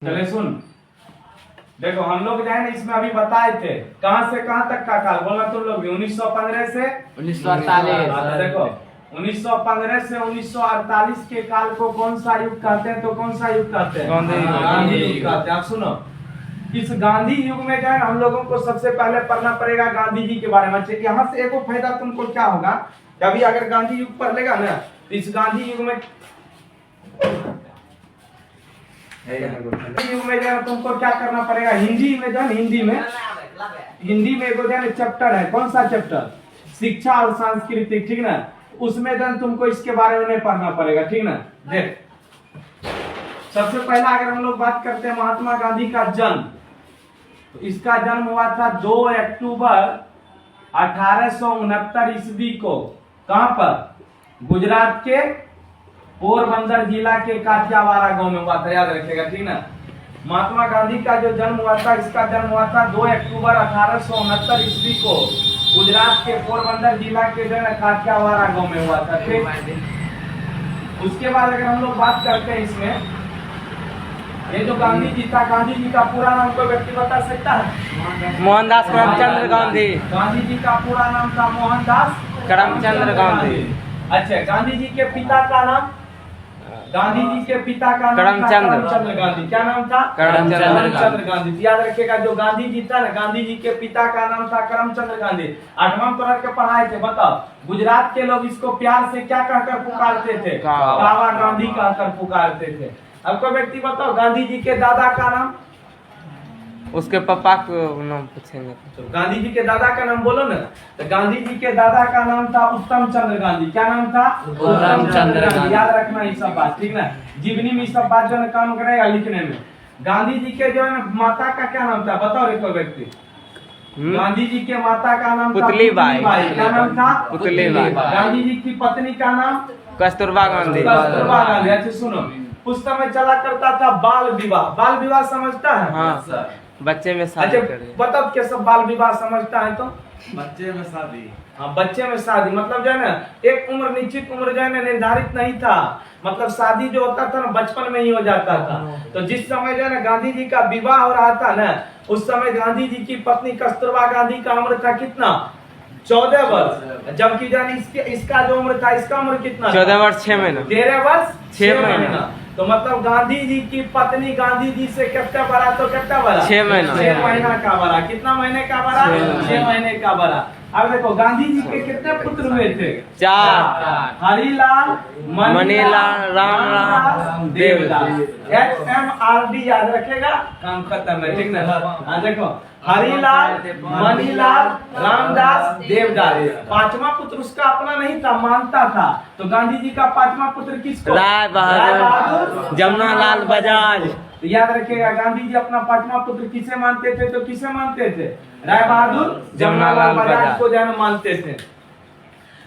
चले सुन, देखो हम लोग जो है ना इसमें अभी बताए थे कहां से कहां तक का काल बोला तुम लोग 1915 से 1948। देखो 1915 से 1948 के काल को कौन सा युग कहते हैं? तो कौन सा युग कहते हैं? गांधी युग कहते हैं। आप सुनो, इस गांधी युग में जो है हम लोगों को सबसे पहले पढ़ना पड़ेगा गांधी जी के बारे में। यहाँ से एक फायदा तुमको क्या होगा, अभी अगर गांधी युग पढ़ लेगा ना तो इस गांधी युग में जो है तुमको क्या करना पड़ेगा, हिंदी में जो है हिंदी में जो है चैप्टर है, कौन सा चैप्टर? शिक्षा और सांस्कृतिक, ठीक ना। उसमें जो तुमको इसके बारे में नहीं पढ़ना पड़ेगा, ठीक ना। देख सबसे पहला अगर हम लोग बात करते हैं महात्मा गांधी का जन्म, तो इसका जन्म हुआ था 2 अक्टूबर 1869 ईस्वी को। कहां पर? गुजरात के पोरबंदर जिला के काठियावाड़ा गांव में हुआ था, याद रखिएगा, ठीक ना। महात्मा गांधी का जो जन्म हुआ था, इसका जन्म हुआ था 2 अक्टूबर 1869 ईस्वी को गुजरात के पोरबंदर जिला के जो है काठियावाड़ा गांव में हुआ था, ठीक। उसके बाद अगर हम लोग बात करते हैं इसमें, ये जो गांधी जी था, गांधी जी का पूरा नाम कोई व्यक्ति बता सकता है? मोहनदास करमचंद गांधी। गांधी जी का पूरा नाम था मोहनदास करमचंद गांधी। अच्छा, गांधी जी के पिता का नाम? गांधी जी के पिता का नाम था करमचंद गांधी। क्या नाम था? करमचंद गांधी। याद रखिएगा, जो गांधी जी था ना, गांधी जी के पिता का नाम था करमचंद गांधी। 8वां पढ़ के पढ़ाए थे। बताओ, गुजरात के लोग इसको प्यार से क्या कहकर पुकारते थे? कावा गांधी कहकर पुकारते थे। अब कोई व्यक्ति बताओ, गांधी जी के दादा का नाम? उसके पापा को नाम पूछेंगे तो गांधी जी के दादा का नाम बोलो ना। तो गांधी जी के दादा का नाम था उत्तम चंद्र गांधी। क्या नाम था? उत्तम चंद्र गांधी। याद रखना ये सब बात, ठीक ना। जीवनी में सब बात जो है काम करेगा लिखने में। गांधी जी के जो है माता का क्या नाम था? बताओ रे कोई व्यक्ति। गांधी जी के माता का नाम पुतली बाई। क्या नाम था? पुतली बाई। गांधी जी की पत्नी का नाम? कस्तूरबा गांधी। कस्तूरबा गांधी। अच्छा सुनो, उस समय चला करता था बाल विवाह। बाल विवाह समझता है? हाँ, बच्चे में शादी करे। बताओ क्या सब बाल विवाह समझता है? तो बच्चे में शादी। हाँ, बच्चे में शादी मतलब जो है ना एक उम्र, निश्चित उम्र जो है ना निर्धारित नहीं था। मतलब शादी जो होता था ना बचपन में ही हो जाता था। तो जिस समय जो है ना गांधी जी का विवाह हो रहा था ना, उस समय गांधी जी की पत्नी कस्तूरबा गांधी का उम्र था कितना? 14 वर्ष। जबकि जो है इसका जो उम्र था, इसका उम्र कितना? 14 वर्ष 6 महीना। 13 वर्ष 6 महीना। तो मतलब गांधी जी की पत्नी गांधी जी से कितना बड़ा? तो कितना बड़ा? 6 महीना। 6 महीना का बड़ा। कितना महीने का बड़ा? 6 महीने का बड़ा। अब देखो गांधी जी के कितने पुत्र हुए थे? 4। हरिलाल, मनीलाल, रामदास, देवदास। HMRD याद रखेगा, काम खत्म है, ठीक ना। हाँ देखो, हरिलाल, मनीलाल, रामदास, देवदास। 5वां पुत्र उसका अपना नहीं था, मानता था। तो गांधी जी का 5वां पुत्र किसको? राय बहादुर, जमुनालाल बजाज। तो याद रखिएगा, गांधी जी अपना 5वां पुत्र किसे मानते थे? तो किसे मानते थे? राय बहादुर, जमुनालाल बजाज को जान मानते थे।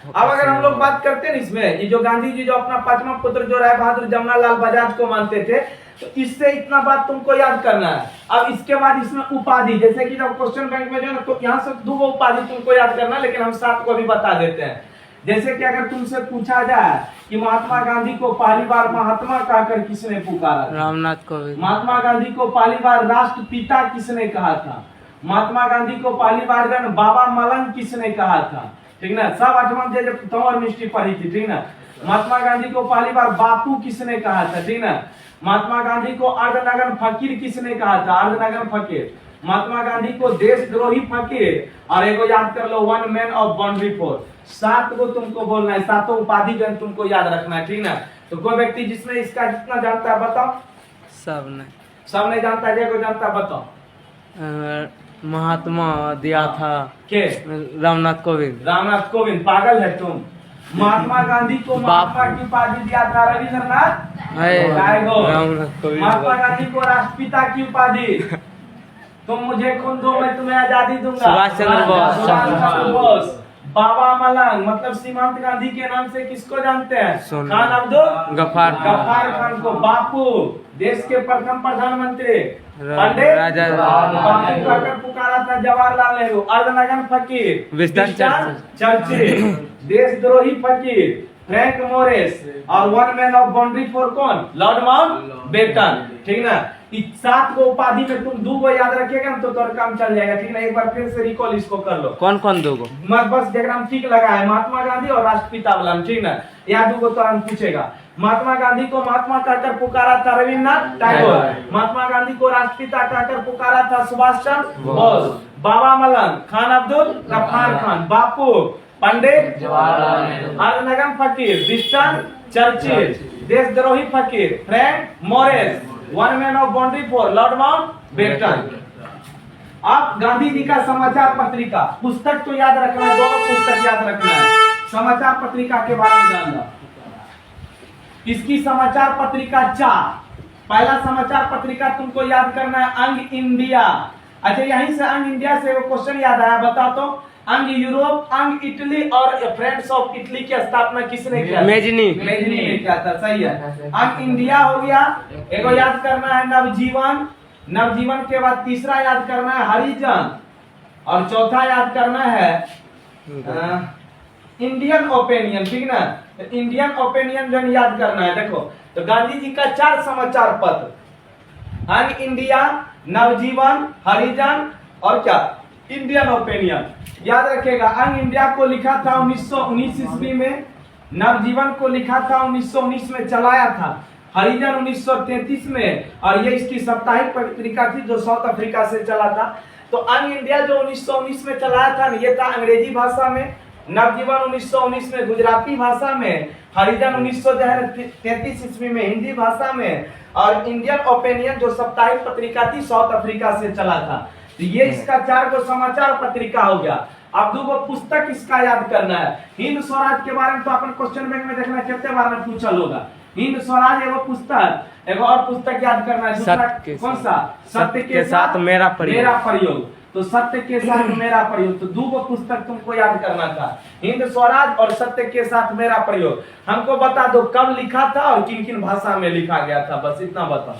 अब अगर हम लोग बात करते हैं इसमें, ये जो गांधी जी जो अपना 5वां पुत्र जो राय बहादुर जमुनालाल बजाज को मानते थे, तो इससे इतना बात तुमको याद करना है। अब इसके बाद इसमें उपाधि, जैसे कि जब क्वेश्चन बैंक में जो है ना, तो यहाँ से 2 उपाधि तुमको याद करना, लेकिन हम 7 को भी बता देते हैं। जैसे कि अगर तुमसे पूछा जाए कि महात्मा गांधी को पहली बार महात्मा कहकर किसने पुकारा? रामनाथ कोविंद। महात्मा गांधी को पहली बार राष्ट्रपिता किसने कहा था? महात्मा गांधी को पहली बार बाबा मलंग किसने कहा था? ठीक ना। सब 8वां जब तंवर मिस्ट्री पढ़ी थी, ठीक ना। महात्मा गांधी को पहली बार बापू किसने कहा था? ठीक ना। महात्मा गांधी को अर्धनगन फकीर किसने कहा था? अर्धनगन फकीर। महात्मा गांधी को देशद्रोही फकीर, और एगो याद कर लो, 1 मैन ऑफ बाउंड्री फोर्स। 7 को तुमको बोलना है, 7 उपाधि जो तुमको याद रखना है, ठीक ना। तो कोई व्यक्ति जिसमें इसका जितना जानता है बताओ। सब नहीं। सब नहीं जानता है, को जानता है बताओ। महात्मा दिया था के? रामनाथ कोविंद। रामनाथ कोविंद। पागल है तुम। महात्मा गांधी को महात्मा की उपाधि दिया था रविंद्रनाथ रामनाथ कोविंद। महात्मा गांधी को राष्ट्रपिता की उपाधि, तुम मुझे खून दो मैं तुम्हें आजादी दूंगा, सुभाष चंद्र बोस। सुभाष चंद्र बोस। बाबा मलंग मतलब सीमांत गांधी के नाम से किसको जानते हैं? खान अब्दुल गफ्फार खान को। बापू, देश के प्रथम प्रधानमंत्री। पंडित बापू कहकर पुकारा था जवाहरलाल नेहरू। अर्धनगन फकीर, विंस्टन चर्चिल। देशद्रोही फकीर, फ्रैंक मोरेस और one man of boundary for कौन? Lord Mountbatten. ठीक ना? इस 7 को उपाधि में तुम 2 को याद रखिएगा तो तुम्हारा काम चल जाएगा। ठीक ना? एक बार फिर से रिकॉल इसको कर लो। कौन कौन 2 को? बस डायग्राम ठीक लगा है, महात्मा गांधी और राष्ट्रपिता वाला। ठीक ना? यहाँ 2 को तो हम पूछेगा। महात्मा गांधी को महात्मा कहकर पुकारा था रविन्द्रनाथ टैगोर। महात्मा गांधी को राष्ट्रपिता कहकर पुकारा था सुभाष चंद्र बोस। बाबा मलंग, खान अब्दुल गफ्फार खान, बापू, पंडित जवाहरलाल नेहरू, अरनगन फकीर, विंस्टन चर्चिल, देशद्रोही फकीर Frank मोरेस, one man of boundary for Lord Mountbatten. अब गांधी जी का समाचार पत्रिका, पुस्तक तो याद रखना है, दोनों पुस्तक याद रखना है। समाचार पत्रिका के बारे में जानना, इसकी समाचार पत्रिका 4। पहला समाचार पत्रिका तुमको याद करना है अंग इंडिया। अच्छा, यहीं से अंग इंडिया से वो क्वेश्चन याद आया, बताओ तो। अंग यूरोप, अंग इटली और फ्रेंड्स ऑफ इटली की स्थापना किसने किया? मेजनी ने किया था। सही है। अंग इंडिया हो गया। एक याद करना है नवजीवन। नवजीवन के बाद तीसरा याद करना है हरिजन और चौथा याद करना है इंडियन ओपिनियन। ठीक ना? इंडियन ओपिनियन जो याद करना है। देखो तो गांधी जी का 4 समाचार पत्र, अंग इंडिया, नवजीवन, हरिजन और क्या? Indian opinion. याद रखेगा, अंग इंडिया को लिखा था 1919 ईस्वी में, नवजीवन को लिखा था 1919 में, चलाया था हरिजन 1933 में, और ये इसकी साप्ताहिक पत्रिका थी जो साउथ अफ्रीका से चला था। तो अंग इंडिया जो 1919 में चलाया था ये था अंग्रेजी भाषा में, नवजीवन 1919 में गुजराती भाषा में, हरिजन 1933 ईस्वी में हिंदी भाषा में, और इंडियन ओपिनियन जो साप्ताहिक पत्रिका थी साउथ अफ्रीका से चला था। तो ये इसका 4 को समाचार पत्रिका हो गया। अब 2 को पुस्तक इसका याद करना है। हिंद स्वराज के बारे में तो अपन क्वेश्चन बैंक में देखना कितने बार में पूछा होगा। हिंद स्वराज एगो पुस्तक, एगो और पुस्तक याद करना है। दूसरा कौन सा? सत्य के साथ मेरा प्रयोग। तो सत्य के साथ मेरा प्रयोग, तो 2 को पुस्तक तुमको याद करना था, हिंद स्वराज और सत्य के साथ मेरा प्रयोग। हमको बता दो कब लिखा था और किन किन भाषा में लिखा गया था, बस इतना बताओ।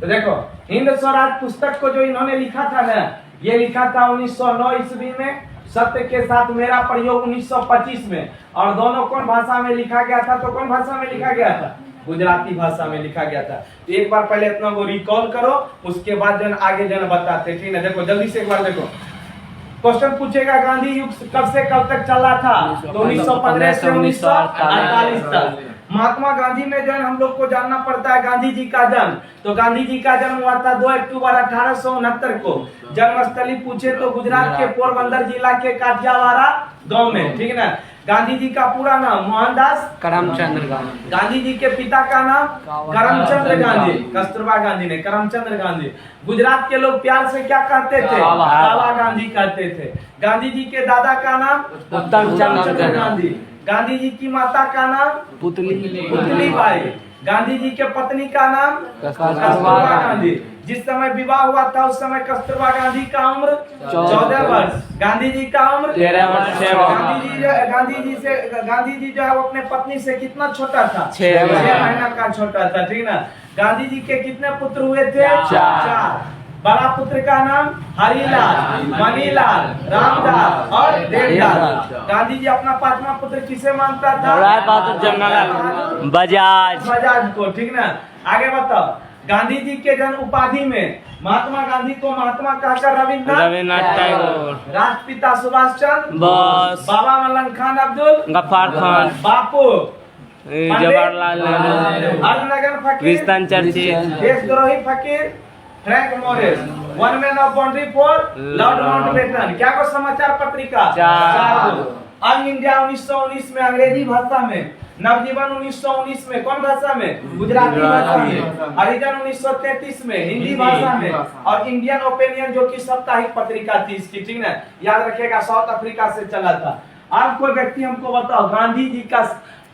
तो देखो हिंद स्वराज पुस्तक को जो इन्होंने लिखा था ना, ये लिखा था 1909 ईस्वी में, सत्य के साथ मेरा प्रयोग 1925 में। और दोनों कौन भाषा में लिखा गया था? तो कौन भाषा में लिखा गया था? गुजराती भाषा में लिखा गया था। तो एक बार पहले इतना वो रिकॉल करो, उसके बाद जन आगे जन बताते। ठीक है? देखो जल्दी से एक बार देखो, क्वेश्चन पूछेगा गांधी युग कब से कब तक चला था? तो 1915 से 1948 तक। महात्मा गांधी में जन्म हम लोग को जानना पड़ता है गांधी जी का जन्म। तो गांधी जी का जन्म हुआ था 2 अक्टूबर 1869 को। जन्मस्थली पूछे तो गुजरात के पोरबंदर जिला के काठियावाड़ा गांव में। ठीक है ना? गांधी जी का पूरा नाम मोहनदास करमचंद गांधी। गांधी जी के पिता का नाम करमचंद गांधी, कस्तूरबा गांधी ने, करमचंद गांधी। गुजरात के लोग प्यार से क्या कहते थे? काला गांधी कहते थे। गांधी जी के दादा का नाम उत्तम चंद्र गांधी। गांधी जी की माता का नाम पुतली बाई। गांधी जी के पत्नी का नाम कस्तूरबा गांधी। जिस समय विवाह हुआ था उस समय कस्तूरबा गांधी का उम्र 14 वर्ष, गांधी जी का उम्र 13 वर्ष। गांधी जी जो है वो अपने पत्नी से कितना छोटा था? 6 महीना का छोटा था। ठीक ना? गांधी जी के कितने पुत्र हुए थे? 4। बड़ा पुत्र का नाम हरिलाल, मनीलाल, रामदास और देवदास। गांधी जी अपना 5वां पुत्र किसे मानता था? राय बहादुर जमनालाल बजाज को। ठीक ना? आगे बताओ, गांधी जी के जन्म उपाधि में महात्मा गांधी को महात्मा कहकर रविन्द्रनाथ टैगोर, राष्ट्रपिता सुभाष चंद्र बोस, बाबा मलंग खान अब्दुल गफ्फार खान, बापू जवाहरलाल नेहरू, अरनगन फकीर, विंस्टन चर्चिल, देशद्रोही फकीर Frank मोरेस, one man of boundary for Lord Mountbatten. क्या को समाचार पत्रिका? 4 को। अंग इंडिया 1919 में अंग्रेजी भाषा में, नवजीवन 1919 में कौन भाषा में? गुजराती भाषा में, हरिजन 1933 में हिंदी भाषा में, और इंडियन ओपिनियन जो कि साप्ताहिक पत्रिका थी इसकी। ठीक ना? याद रखिएगा साउथ अफ्रीका से चला था। अब कोई व्यक्ति हमको बताओ गांधी जी का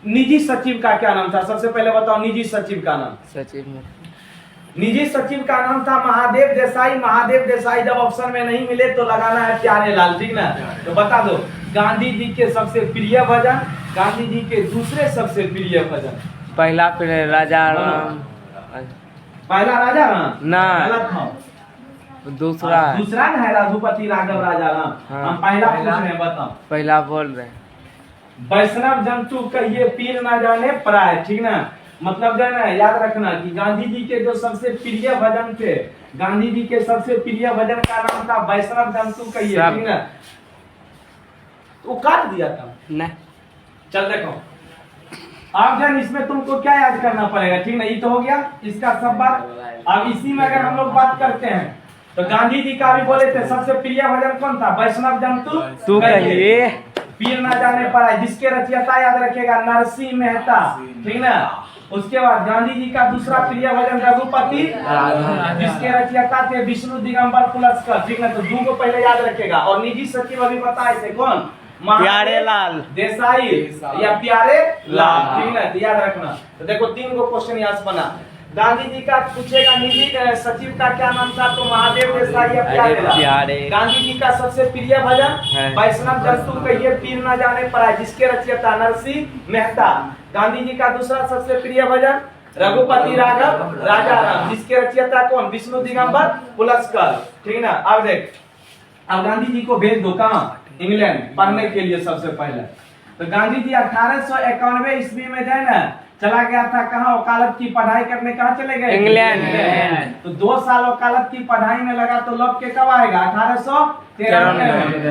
निजी सचिव का क्या नाम था? सबसे पहले बताओ निजी सचिव का नाम। निजी सचिव का नाम था महादेव देसाई। महादेव देसाई जब ऑप्शन में नहीं मिले तो लगाना है प्यारे लाल। ठीक ना? तो बता दो गांधी जी के सबसे प्रिय भजन, गांधी जी के दूसरे सबसे प्रिय भजन। पहला राजा राम। पहला राजा राम ना, गलत था। दूसरा ना है रघुपति राघव राजा राम। हम पहला पूछ रहे हैं, बताओ। पहला बोल रहे वैष्णव जंतु कहिए पीर ना जाने पराय, ठीक ना। मतलब जो है ना याद रखना कि गांधी जी के जो सबसे प्रिय भजन थे, गांधी जी के सबसे प्रिय भजन का नाम था वैष्णव जंतु कहिए, ठीक ना। तो काट दिया था नहीं। चल देखो अब जन इसमें तुमको क्या याद करना पड़ेगा, ठीक ना। ये तो हो गया इसका सब बात। अब इसी में अगर हम लोग बात करते हैं तो गांधी जी का भी बोले थे सबसे प्रिय भजन कौन था, वैष्णव जंतु तू कहिए पीर ना जाने पाए, जिसके रचयिता याद रखेगा नरसिंह मेहता, ठीक ना। उसके बाद गांधी जी का दूसरा प्रिय भजन रघुपति, जिसके रचयिता थे विष्णु दिगंबर पुलस्कर, ठीक ना। तो दो को पहले याद रखेगा। और निजी सचिव अभी बताए थे कौन, प्यारे लाल देसाई या प्यारे लाल, ठीक ना। तो याद रखना। तो देखो 3 को क्वेश्चन यहाँ से बना। गांधी जी का पूछेगा निजी सचिव का क्या नाम था, तो महादेव देसाई या प्यारे लाल। गांधी जी का सबसे प्रिय भजन वैष्णव जंतु कहिए पीर न जाने पराए, जिसके रचयिता नरसिंह मेहता। गांधी जी का दूसरा सबसे प्रिय भजन रघुपति राघव राजा राम, जिसके रचयिता कौन, विष्णु दिगंबर पुलस्कर, ठीक ना। अब देख अब गांधी जी को भेज दो कहाँ, इंग्लैंड पढ़ने के लिए सबसे पहले। तो गांधी जी 1891 ईस्वी में जो है ना चला गया था कहाँ, वकालत की पढ़ाई करने, कहाँ चले गए, इंग्लैंड। तो 2 साल वकालत की पढ़ाई में लगा, तो लौट के कब आएगा 1893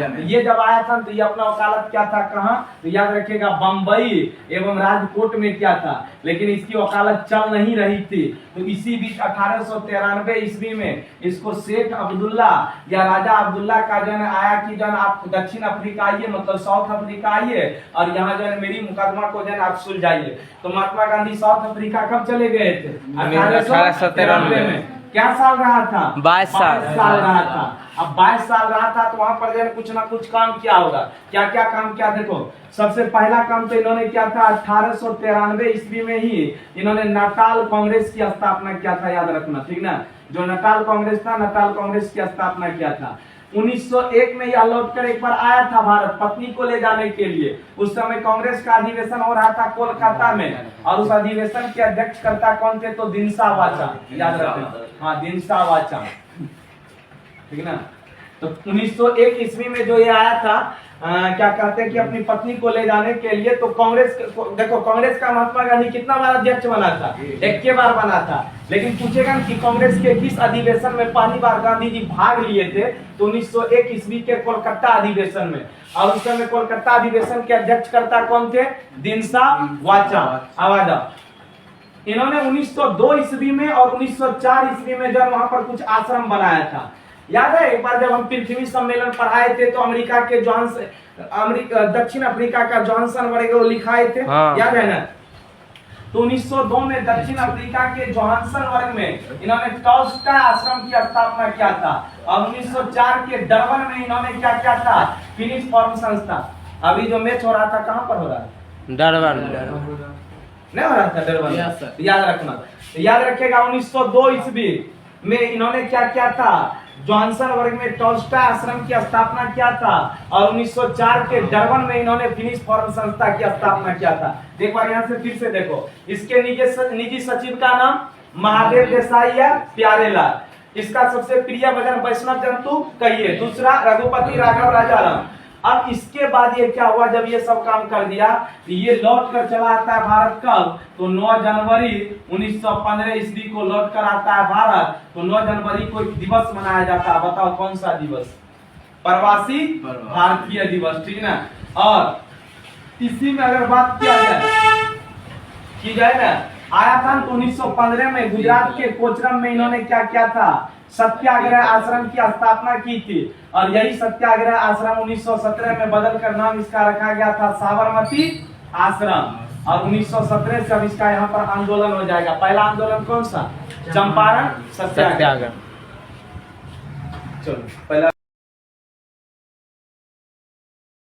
में। ये जब आया था तो ये अपना वकालत क्या था कहाँ, तो याद रखिएगा बम्बई एवं राजकोट में क्या था, लेकिन इसकी वकालत चल नहीं रही थी। तो इसी बीच 1893 ईस्वी में इसको शेख अब्दुल्ला या राजा अब्दुल्ला का जन आया कि जन आप दक्षिण अफ्रीका आइए, मतलब साउथ अफ्रीका आइए और यहाँ जो है मेरी मुकदमा को जन आप सुलझाइए। तो महात्मा गांधी साउथ अफ्रीका कब चले गए थे, 1893 में। क्या साल रहा था, 22 साल रहा था। अब 22 साल रहा था तो वहां पर जो कुछ ना कुछ काम किया होगा। क्या क्या काम किया, देखो सबसे पहला काम तो इन्होंने किया था 1893 ईस्वी में ही इन्होंने नाटाल कांग्रेस की स्थापना किया था, याद रखना, ठीक ना। जो नाटाल कांग्रेस था, नाटाल कांग्रेस की स्थापना किया था। 1901 में यह लौटकर एक बार आया था भारत पत्नी को ले जाने के लिए। उस समय कांग्रेस का अधिवेशन हो रहा था कोलकाता में, और उस अधिवेशन के अध्यक्षकर्ता कौन थे, तो दिनसा वाचा, याद रखना, हाँ दिनसा वाचा, ठीक ना। तो 1901 ईस्वी में जो ये आया था क्या कहते हैं कि अपनी पत्नी को ले जाने के लिए, तो कांग्रेस देखो कांग्रेस का महात्मा गांधी कितना बार अध्यक्ष बना था, 1 बार बना था। लेकिन पूछेगा कि कांग्रेस के किस अधिवेशन में पहली बार गांधी जी भाग लिए थे, तो 1901 ईस्वी के कोलकाता अधिवेशन में। और उस समय कोलकाता अधिवेशन के अध्यक्षकर्ता कौन थे, दिनसा वाचा। आवाज इन्होंने 1902 ईस्वी में और 1904 ईस्वी में जब वहां पर कुछ आश्रम बनाया था। याद है एक बार जब हम पृथ्वी सम्मेलन पढ़ाए थे तो अमेरिका के दक्षिण अफ्रीका का जॉनसन वगैरह लिखाए थे, याद है ना। तो 1902 में दक्षिण अफ्रीका के जोहान्सनबर्ग में इन्होंने टॉल्स्टॉय आश्रम की स्थापना किया था। और 1904 के डरबन में इन्होंने क्या किया था, फिनिश फॉर्म संस्था। अभी जो मैच हो रहा था कहाँ पर हो रहा है, डरबन नहीं हो रहा था डरबन, याद रखना। याद रखेगा 1902 ईस्वी में इन्होंने क्या किया था, जोहान्सनबर्ग में टॉल्स्टॉय आश्रम की स्थापना किया था। और 1904 के डरबन में इन्होंने फिनिश फॉर्म संस्था की स्थापना किया था। एक बार यहाँ से फिर से देखो, इसके निजी सचिव का नाम महादेव देसाई या प्यारे लाल। इसका सबसे प्रिय भजन वैष्णव जंतु कहिए, दूसरा रघुपति राघव राजा राम। अब इसके बाद ये क्या हुआ, जब ये सब काम कर दिया तो ये लौट कर चला आता है भारत कब, तो 9 जनवरी 1915 ईस्वी को लौट कर आता है भारत। तो 9 जनवरी को एक दिवस मनाया जाता है, बताओ कौन सा दिवस, प्रवासी भारतीय दिवस, ठीक ना। और इसी में अगर बात किया जाए ना, आया था तो 1915 में गुजरात के कोचरम में इन्होंने क्या किया था, सत्याग्रह आश्रम की स्थापना की थी। और यही सत्याग्रह आश्रम 1917 में बदल कर नाम इसका रखा गया था साबरमती आश्रम। और 1917 से अब इसका यहाँ पर आंदोलन हो जाएगा। पहला आंदोलन कौन सा, चंपारण सत्याग्रह। चलो पहला